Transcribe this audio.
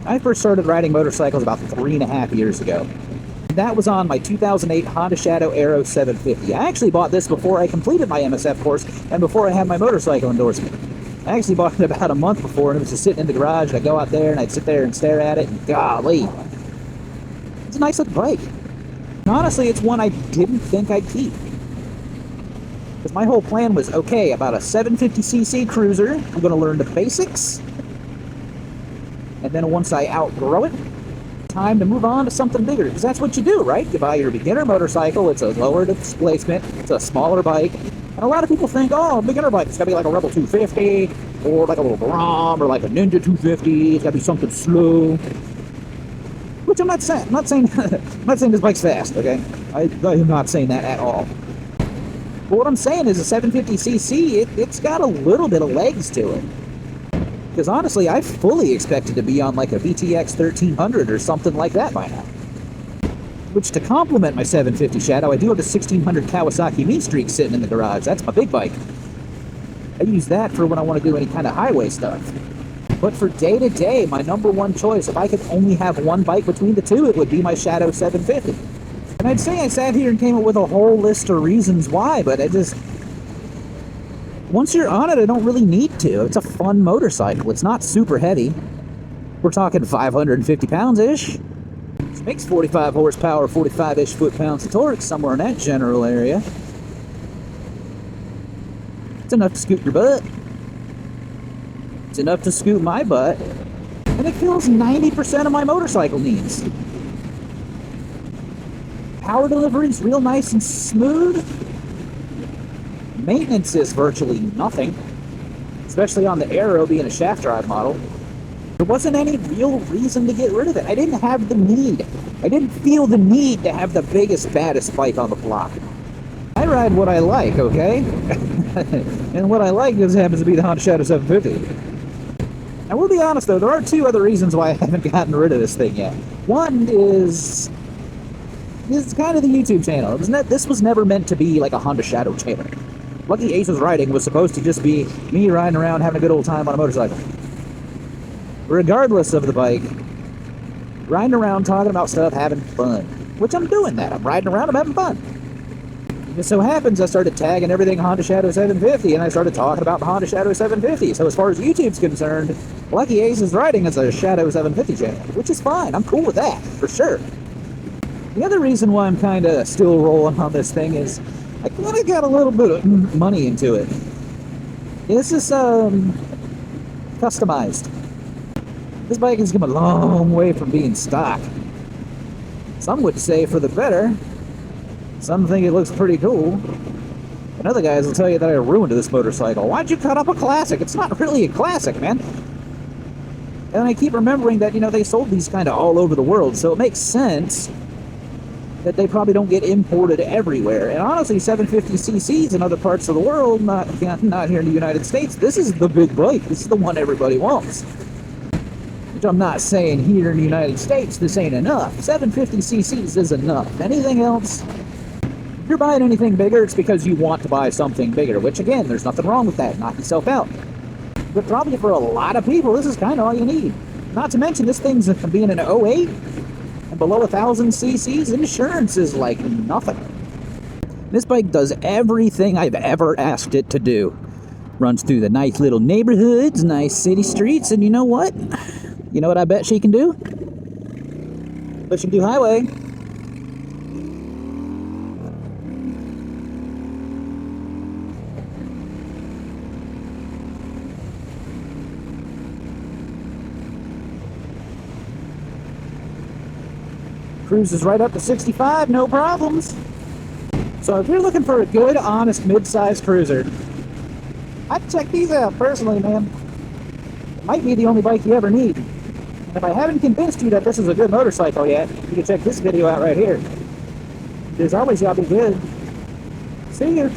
I first started riding motorcycles about 3.5 years ago. That was on my 2008 Honda Shadow Aero 750. I actually bought this before I completed my MSF course and before I had my motorcycle endorsement. I actually bought it about a month before, and it was just sitting in the garage, and I'd go out there and I'd sit there and stare at it, and golly, it's a nice looking bike. And honestly, it's one I didn't think I'd keep. Because my whole plan was, okay, about a 750cc cruiser, I'm going to learn the basics, and then once I outgrow it, time to move on to something bigger, because that's what you do, right? You buy your beginner motorcycle, it's a lower displacement, it's a smaller bike, and a lot of people think, oh, a beginner bike, it's got to be like a Rebel 250, or like a little Brom, or like a Ninja 250, it's got to be something slow. Which I'm not saying, I'm not saying this bike's fast, okay? I am not saying that at all. But what I'm saying is a 750cc, it's got a little bit of legs to it. Because honestly, I fully expected to be on like a VTX 1300 or something like that by now. Which, to complement my 750 Shadow, I do have a 1600 Kawasaki Mean Streak sitting in the garage. That's my big bike. I use that for when I want to do any kind of highway stuff. But for day-to-day, my number one choice, if I could only have one bike between the two, it would be my Shadow 750. And I'd say I sat here and came up with a whole list of reasons why, but I just... once you're on it, I don't really need to. It's a fun motorcycle. It's not super heavy. We're talking 550 pounds-ish. Which makes 45 horsepower, 45-ish foot-pounds of torque, somewhere in that general area. It's enough to scoot your butt. It's enough to scoot my butt. And it fills 90% of my motorcycle needs. Power delivery is real nice and smooth. Maintenance is virtually nothing, especially on the Aero being a shaft drive model. There wasn't any real reason to get rid of it. I didn't have the need. I didn't feel the need to have the biggest, baddest bike on the block. I ride what I like, okay? And what I like just happens to be the Honda Shadow 750. I will be honest though, there are two other reasons why I haven't gotten rid of this thing yet. One is kind of the YouTube channel. This was never meant to be like a Honda Shadow channel. Lucky Ace's Riding was supposed to just be me riding around having a good old time on a motorcycle. Regardless of the bike, riding around talking about stuff, having fun. Which I'm doing that. I'm riding around, I'm having fun. It just so happens I started tagging everything Honda Shadow 750, and I started talking about the Honda Shadow 750. So as far as YouTube's concerned, Lucky Ace's Riding is a Shadow 750 channel, which is fine. I'm cool with that, for sure. The other reason why I'm kind of still rolling on this thing is I kind of got a little bit of money into it. This is customized. This bike has come a long way from being stock. Some would say for the better. Some think it looks pretty cool. And other guys will tell you that I ruined this motorcycle. Why'd you cut up a classic? It's not really a classic, man. And I keep remembering that, you know, they sold these kind of all over the world, so it makes sense that they probably don't get imported everywhere. And honestly, 750cc's in other parts of the world, not here in the United States, this is the big bike. This is the one everybody wants. Which I'm not saying here in the United States this ain't enough. 750cc's is enough. Anything else, if you're buying anything bigger, it's because you want to buy something bigger, which again, there's nothing wrong with that. Knock yourself out. But probably for a lot of people, this is kind of all you need. Not to mention, this thing's being an 08, and below 1,000 cc's, insurance is like nothing. This bike does everything I've ever asked it to do. Runs through the nice little neighborhoods, nice city streets, and you know what? You know what I bet she can do? But she can do highway. Cruises right up to 65, no problems. So if you're looking for a good, honest, mid-size cruiser, I'd check these out personally, man. It might be the only bike you ever need. And if I haven't convinced you that this is a good motorcycle yet, you can check this video out right here. As always, y'all be good. See you.